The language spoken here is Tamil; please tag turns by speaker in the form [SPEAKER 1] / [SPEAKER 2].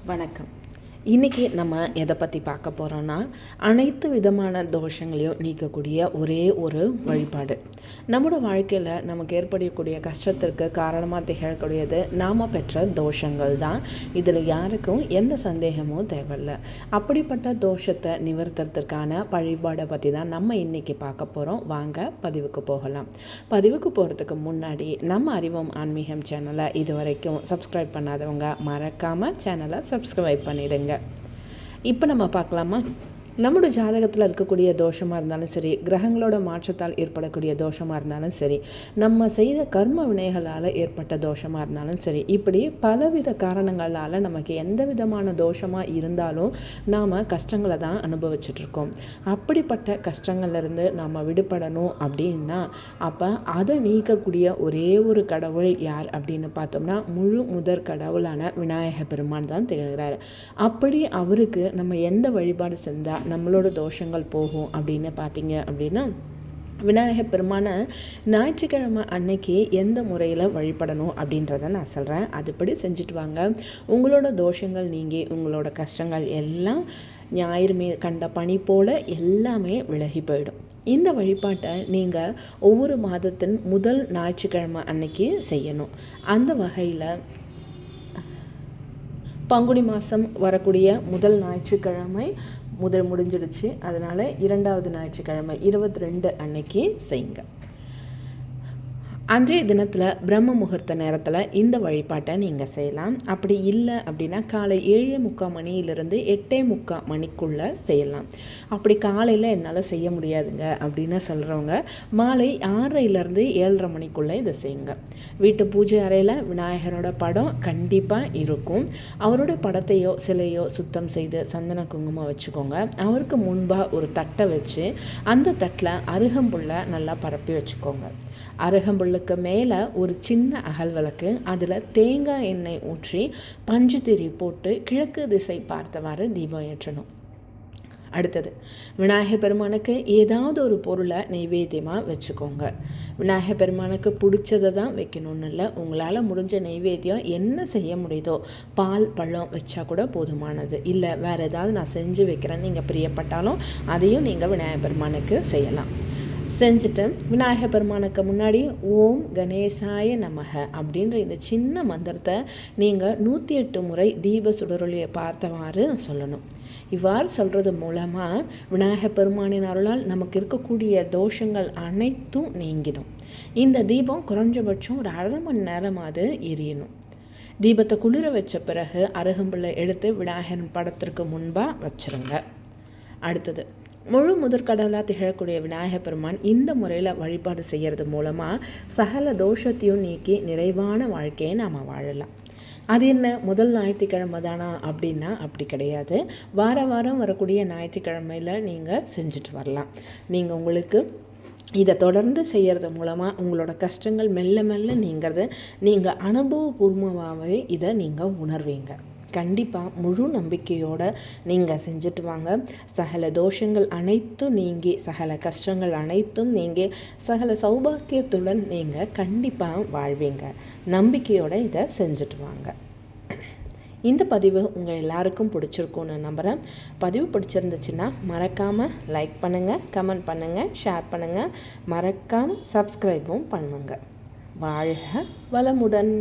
[SPEAKER 1] வணக்கம். இன்றைக்கி நம்ம எதை பற்றி பார்க்க போகிறோன்னா, அனைத்து விதமான தோஷங்களையும் நீக்கக்கூடிய ஒரே ஒரு வழிபாடு. நம்மளோட வாழ்க்கையில் நமக்கு ஏற்படக்கூடிய கஷ்டத்திற்கு காரணமாக திகழக்கூடியது நாம் பெற்ற தோஷங்கள் தான். இதில் யாருக்கும் எந்த சந்தேகமும் தேவையில்லை. அப்படிப்பட்ட தோஷத்தை நிவர்த்தறதுக்கான வழிபாடை பற்றி தான் நம்ம இன்றைக்கி பார்க்க போகிறோம். வாங்க பதிவுக்கு போகலாம். பதிவுக்கு போகிறதுக்கு முன்னாடி நம்ம அறிவோம் ஆன்மீகம் சேனலை இது வரைக்கும் சப்ஸ்கிரைப் பண்ணாதவங்க மறக்காமல் சேனலை சப்ஸ்கிரைப் பண்ணிவிடுங்க. இப்போ நம்ம பார்க்கலாமா? நம்முடைய ஜாதகத்தில் இருக்கக்கூடிய தோஷமாக இருந்தாலும் சரி, கிரகங்களோட மாற்றத்தால் ஏற்படக்கூடிய தோஷமாக இருந்தாலும் சரி, நம்ம செய்த கர்ம வினைகளால் ஏற்பட்ட தோஷமாக இருந்தாலும் சரி, இப்படி பலவித காரணங்களால் நமக்கு எந்த விதமான தோஷமாக இருந்தாலும் நாம் கஷ்டங்களை தான் அனுபவிச்சுட்ருக்கோம். அப்படிப்பட்ட கஷ்டங்கள்லேருந்து நாம் விடுபடணும் அப்படின்னா, அப்போ அதை நீக்கக்கூடிய ஒரே ஒரு கடவுள் யார் அப்படின்னு பார்த்தோம்னா, முழு முதற் கடவுளான விநாயக பெருமான் தான் திகழ்கிறார். அப்படி அவருக்கு நம்ம எந்த வழிபாடு செஞ்சால் நம்மளோட தோஷங்கள் போகும் அப்படின்னு பார்த்தீங்க அப்படின்னா, விநாயகர் பெருமானை ஞாயிற்றுக்கிழமை அன்னைக்கு எந்த முறையில் வழிபடணும் அப்படின்றத நான் சொல்கிறேன். அதுபடி செஞ்சுட்டு வாங்க. உங்களோட தோஷங்கள் நீங்கி உங்களோட கஷ்டங்கள் எல்லாம் ஞாயிறு கண்ட பனி போல் எல்லாமே விலகி போயிடும். இந்த வழிபாட்டை நீங்கள் ஒவ்வொரு மாதத்தின் முதல் ஞாயிற்றுக்கிழமை அன்னைக்கு செய்யணும். அந்த வகையில் பங்குனி மாதம் வரக்கூடிய முதல் ஞாயிற்றுக்கிழமை முடிஞ்சிடுச்சு. அதனால் இரண்டாவது ஞாயிற்றுக்கிழமை 22 அன்னைக்கு செய்யுங்க. அன்றைய தினத்தில் பிரம்ம முகூர்த்த நேரத்தில் இந்த வழிபாட்டை நீங்கள் செய்யலாம். அப்படி இல்லை அப்படின்னா காலை 7:45 மணியிலிருந்து 8:45 மணிக்குள்ளே செய்யலாம். அப்படி காலையில் என்னால் செய்ய முடியாதுங்க அப்படின்னு சொல்கிறவங்க மாலை 6:30லேருந்து 7:30 மணிக்குள்ளே இதை செய்யுங்க. வீட்டு பூஜை அறையில் விநாயகரோட படம் கண்டிப்பாக இருக்கும். அவரோட படத்தையோ சிலையோ சுத்தம் செய்து சந்தன குங்குமம் வச்சுக்கோங்க. அவருக்கு முன்பாக ஒரு தட்டை வச்சு அந்த தட்டில் அருகம்புல்லை நல்லா பரப்பி வச்சுக்கோங்க. அருகம்புல்லுக்கு மேலே ஒரு சின்ன அகல் விளக்கு, அதில் தேங்காய் எண்ணெய் ஊற்றி பஞ்சு திரி போட்டு கிழக்கு திசை பார்த்தவாறு தீபம் ஏற்றணும். அடுத்தது விநாயகர் பெருமானுக்கு ஏதாவது ஒரு பொருளை நெய்வேத்தியமாக வச்சுக்கோங்க. விநாயகர் பெருமானுக்கு பிடிச்சதை தான் வைக்கணும்னு இல்லை. உங்களால் முடிஞ்ச நெய்வேத்தியம் என்ன செய்ய முடியுதோ, பால் பழம் வச்சா கூட போதுமானது. இல்லை வேறு ஏதாவது நான் செஞ்சு வைக்கிறேன்னு நீங்கள் பிரியப்பட்டாலும் அதையும் நீங்கள் விநாயகர் பெருமானுக்கு செய்யலாம். செஞ்சுட்டு விநாயகர் பெருமானுக்கு முன்னாடி ஓம் கணேசாய நமக அப்படின்ற இந்த சின்ன மந்திரத்தை நீங்கள் 108 முறை தீப சுடரொளியை பார்த்தவாறு சொல்லணும். இவ்வாறு சொல்கிறது மூலமாக விநாயகர் பெருமானின் அருளால் நமக்கு இருக்கக்கூடிய தோஷங்கள் அனைத்தும் நீங்கிடும். இந்த தீபம் குறைஞ்சபட்சம் ஒரு 1/2 மணி நேரமாவது எரியணும். தீபத்தை குளிர வச்ச பிறகு அருகம்புல்லை எடுத்து விநாயகரின் படத்திற்கு முன்பாக வச்சுருங்க. அடுத்தது முழு முதற்கடவுளாக திகழக்கூடிய விநாயகர் பெருமான் இந்த முறையில் வழிபாடு செய்கிறது மூலமாக சகல தோஷத்தையும் நீக்கி நிறைவான வாழ்க்கையை நாம் வாழலாம். அது என்ன முதல் ஞாயிற்றுக்கிழமை தானா அப்படின்னா அப்படி கிடையாது. வாரம் வரக்கூடிய ஞாயிற்றுக்கிழமையில் நீங்கள் செஞ்சுட்டு வரலாம். நீங்கள் உங்களுக்கு இதை தொடர்ந்து செய்கிறது மூலமாக உங்களோட கஷ்டங்கள் மெல்ல மெல்ல நீங்கிறது நீங்கள் அனுபவபூர்வமாகவே இதை நீங்கள் உணர்வீங்க. கண்டிப்பாக முழு நம்பிக்கையோடு நீங்கள் செஞ்சுட்டு வாங்க. சகல தோஷங்கள் அனைத்தும் நீங்கி சகல கஷ்டங்கள் அனைத்தும் நீங்கி சகல சௌபாக்கியத்துடன் நீங்கள் கண்டிப்பாக வாழ்வீங்க. நம்பிக்கையோடு இதை செஞ்சுட்டு வாங்க. இந்த பதிவு உங்கள் எல்லாருக்கும் பிடிச்சிருக்குன்னு நம்புகிறேன். பதிவு பிடிச்சிருந்துச்சுன்னா மறக்காமல் லைக் பண்ணுங்கள், கமெண்ட் பண்ணுங்கள், ஷேர் பண்ணுங்கள், மறக்காமல் சப்ஸ்கிரைபும் பண்ணுங்கள். வாழ்க வளமுடன்.